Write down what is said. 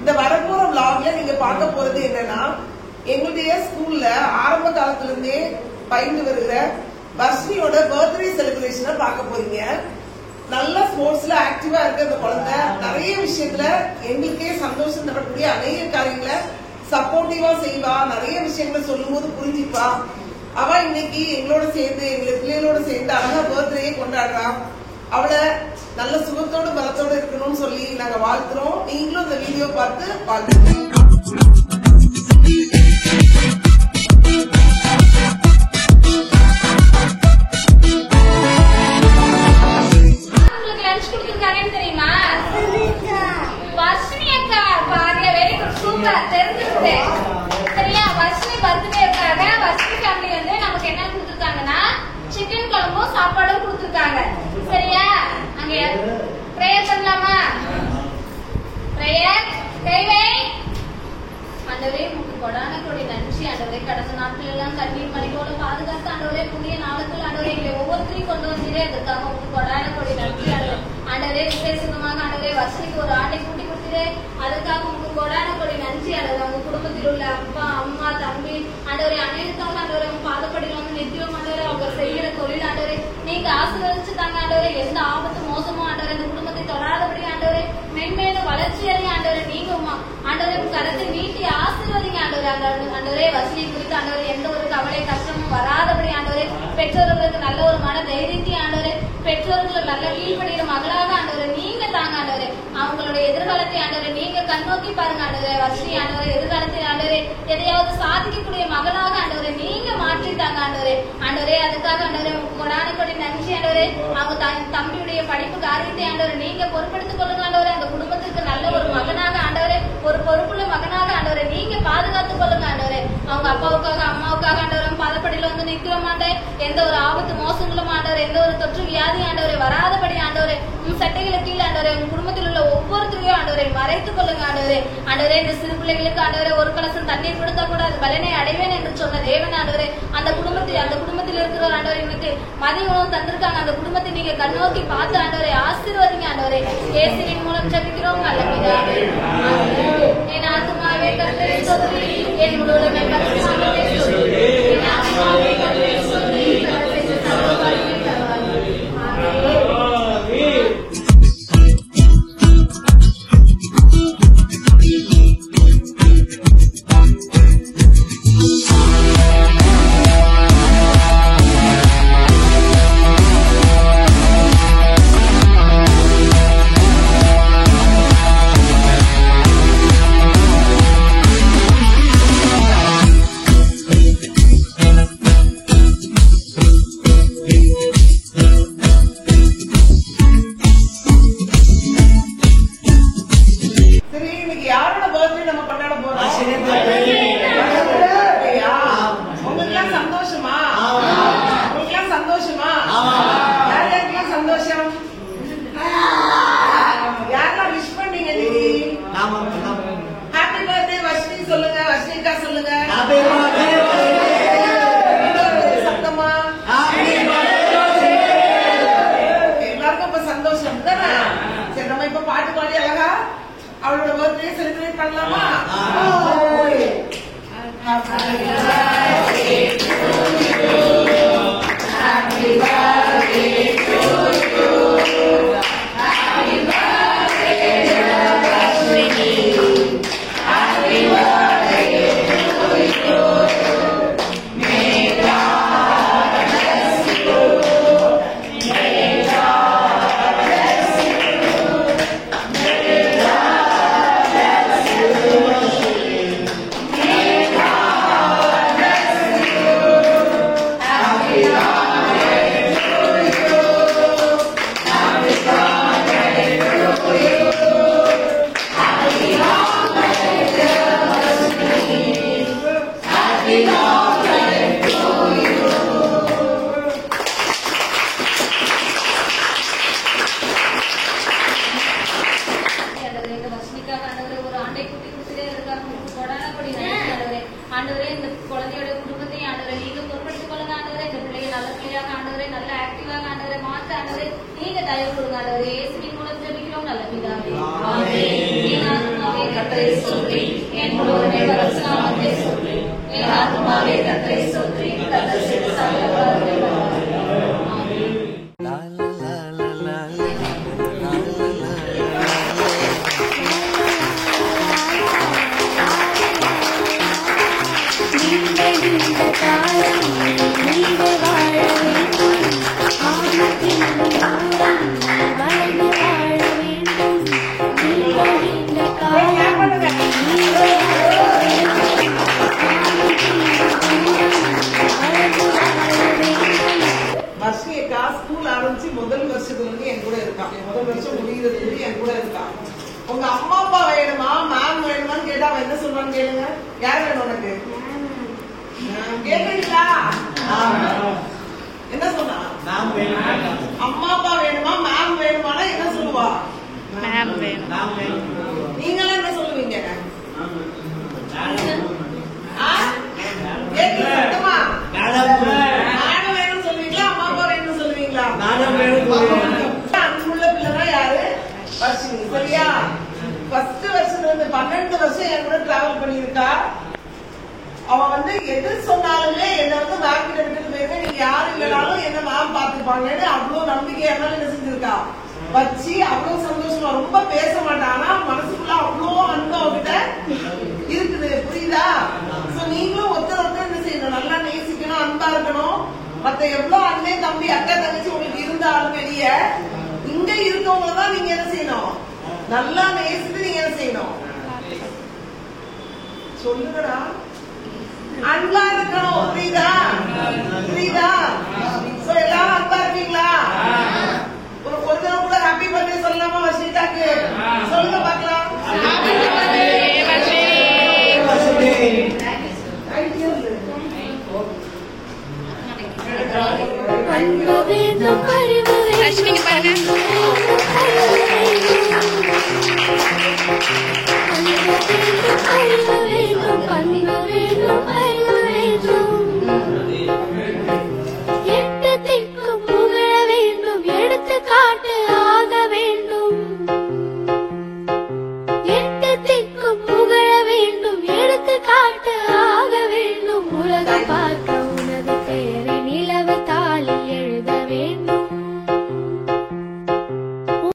இந்த வரப்போற vlogல நீங்க பார்க்க போறது என்னன்னா எங்களுடைய ஸ்கூல்ல ஆரம்ப காலத்துல இருந்தே பயின்று வருகிற வர்ஷினியோட பர்த்டே செலிப்ரேஷனை பார்க்க போறீங்க. நல்ல ஸ்போர்ட்ஸ்ல ஆக்டிவா இருக்க அந்த குழந்தை நிறைய விஷயத்துல எங்களுக்கே சந்தோஷம் தரக்கூடிய அநேக காரியங்களை சப்போர்ட்டிவா செய்வா. நிறைய விஷயங்களை சொல்லும் போது புரிஞ்சுப்பா. அவ இன்னைக்கு எங்களோட சேர்ந்து எங்க பிள்ளைகளோட சேர்ந்து அழகா பர்த்டே கொண்டாடுறா. அவளை நல்ல சுகத்தோடு பலத்தோடு இருக்கணும்னு சொல்லி நாங்க வாழ்த்துறோம். நீங்களும் இந்த வீடியோ பார்த்து வாழ்த்துங்க. சாப்பாடும் கொடுத்திருக்காங்க. சரியா? அங்க பிரேயர் பண்ணலாமா? பிரேயர் கைவை. ஆண்டவரே உமக்கு கொடான கொடி நன்றி. ஆண்டவரே கடந்த நாட்கள் எல்லாம் கண்ணீர் மலையோட பாதுகாத்து ஆண்டவரே புதிய நாளுக்குள் ஆண்டவரே எங்களை ஒவ்வொருத்தரையும் கொண்டு வந்தீரே. அதுக்காக உமக்கு கொடான கொடி நன்றி. ஆண்டவரே விசேஷமாக ஆண்டவரே வசதிக்கு ஒரு ஆட்டை கூட்டி கொடுத்தீரே. அதுக்காக உமக்கு கொடான கொடி நன்றி. ஆண்டவரே உங்க குடும்பத்தில் உள்ள அப்பா அம்மா தம்பி ஆண்டவரே அனைவருக்காக ஆண்டவரே உங்க பாதப்படியில் வந்து நித்தியம் ஆண்டவரே அவங்க செய்யற தொழில் ஆண்டவரே நீங்க ஆசீர்வதிச்சு தாங்க ஆண்டவரே. எந்த ஆபத்து மோசமோ ஆண்டவரே இந்த குடும்பத்தை தொடாதபடி ஆண்டவரே மென்மேலும் வளர்ச்சி அறிய ஆண்டவரே நீங்க ஆண்டவரே கரத்தை நீட்டி ஆசீர்வதிங்க ஆண்டவரே. ஆண்டவரே வசதியை குறித்து ஆண்டவரே எந்த ஒரு கவலை கஷ்டமும் வராதபடி ஆண்டவரே பெற்றோர்களுக்கு நல்ல ஒரு மன தைரியத்தை ஆண்டவரே பெற்றோர்களுக்கு நல்ல கீழ்படுகிற மகளாக ஆண்டவரே நீங்க தாங்க ஆண்டவரே. அவங்களுடைய எதிர்காலத்தை ஆண்டவரே நீங்க கண்ணோக்கி பாருங்க ஆண்டவரே. வசதி ஆண்டவரே எதிர்காலத்தில் ஆண்டவரே எதையாவது சாதிக்கக்கூடிய மகளாக ஆண்டவரே நீங்க மாற்றிட்டாங்க ஆண்டவரே. ஆண்டவரே அதுக்காக ஆண்டவரே கொடான கொடி நன்றி ஆண்டவரே. அவங்க தம்பியுடைய படிப்பு காரியத்தை ஆண்டவரே நீங்க பொறுப்பெடுத்துக் கொள்ளுங்க ஆண்டவரே. அந்த குடும்பத்துக்கு நல்ல ஒரு மகனாக ஆண்டவரே ஒரு பொறுப்புள்ள மகனாக ஆண்டவரே நீங்க பாதுகாத்துக் கொள்ளுங்க ஆண்டவரே. அவங்க அப்பாவுக்காக அம்மாவுக்காக ஆண்டவரே பாதப்படியில வந்து நிற்கிறோம் ஆண்டவரே. எந்த ஒரு ஆபத்து மோசங்களும் ஆண்டவரே எந்த ஒரு தொற்று வியாதி ஆண்டவரே வராதபடி ஆண்டவரே உன் சட்டைகளை கீழே ஆண்டவரே உங்க குடும்பத்தில் உள்ள ஒவ்வொருத்தரையும் ஆண்டவரை மறைத்துக் கொள்ளுங்க ஆண்டவரே. ஆண்டவரே இந்த சிறு பிள்ளைகளுக்கு ஆண்டவரே ஒரு கலசம் தண்ணீர் கொடுத்தா கூட அது பலனை அடைவேன் என்று சொன்ன தேவன் ஆண்டவரே அந்த குடும்பத்தில் இருக்கிற ஆண்டவரை இன்னைக்கு மதிய உணவு தந்திருக்காங்க. அந்த குடும்பத்தை நீங்க கண்ணோக்கி பார்த்து ஆண்டவரை ஆசீர்வதிங்க ஆண்டவரே. இயேசுவின் மூலம் ஜெபிக்கிறோம் நல்ல பிதாவே. என் ஆத்துமாவே கர்த்தரை ஸ்தோத்திரி. என் முழுவதுமே பரிசுத்தத்தை ஸ்தோத்திரி. என் ஆத்துமாவே கர்த்தரை ஸ்தோத்திரி. கர்த்தரை சர்வவல்லமை தருவாரே. ஆமென். நீங்க தயவு கொடுங்க ஆண்டவரே. இயேசுவின் மூலம் ஜெபிக்கிறோம் நல்ல பிதாவே. ஆமென். என் ஆத்துமாவே கர்த்தரை ஸ்தோத்திரி, என் முழுவதுமே பரிசுத்த நாமத்தை ஸ்தோத்திரி. என் ஆத்துமாவே கர்த்தரை ஸ்தோத்திரி, கர்த்தர் செய்த சகல உபகாரங்களையும் மறவாதே. ஆமென். வர்ஷியக்கா ஸ்கூல் ஆரம்பிச்சு முதல் வருஷத்துல இருந்து என் கூட இருக்கான். முதல் வருஷம் முடிகிறதுக்கு என் கூட இருக்கான். உங்க அம்மா அப்பா வேணுமா மேம் வேணுமான்னு கேட்டா அவன் என்ன சொல்றான்னு கேளுங்க. யார் வேணும் உனக்கு? கேக்குறீங்களா? என்ன சொன்னா? அம்மா அப்பா வேணுமா மேம் வேணுமானா என்ன சொல்லுவா? மேம் வேணும். நீங்களும் என்ன சொல்லுவீங்க? கேக்குது சத்தமா? மேடம் வேணும்னு சொல்லுவீங்களா அம்மா அப்பா வேணும்னு சொல்லுவீங்களா? அன்புள்ள பிள்ளைதான் யாரு? வர்ஷினி. சரியா? ஃபர்ஸ்ட் வருஷத்துல இருந்து 12 வருஷம் என் கூட டிராவல் பண்ணியிருக்கா. அவன் எது சொன்னாலுமே என்ன மேம் கிட்ட விட்டுட்டு போயிருக்கேன். நீங்க யாரும் இல்லைனாலும் என்ன மேம் பாத்துப்பாங்கன்னு அவ்வளவு நம்பிக்கை என்னால என்ன செஞ்சிருக்கா வச்சு அவ்வளவு சந்தோஷமா. ரொம்ப பேச மாட்டான், ஆனா மனசுக்குள்ள அவ்வளவு அன்பு அவகிட்ட இருக்குது. புரியுதா? நீங்களும் ஒருத்தர் என்ன செய்யணும், நல்லா நேசிக்கணும், அன்பா இருக்கணும். மத்த எவ்வளவு அண்ணன் தம்பி அக்கா தங்கச்சி உங்களுக்கு இருந்தாலும் வெளியே இங்க இருக்கவங்க தான் நீங்க என்ன செய்யணும், நல்லா நேசித்து நீங்க என்ன செய்யணும் சொல்லுங்கடா. அன்பா இருக்கணும். புரியுதா? புரியுதா? எல்லாரும் அன்பா இருக்கீங்களா?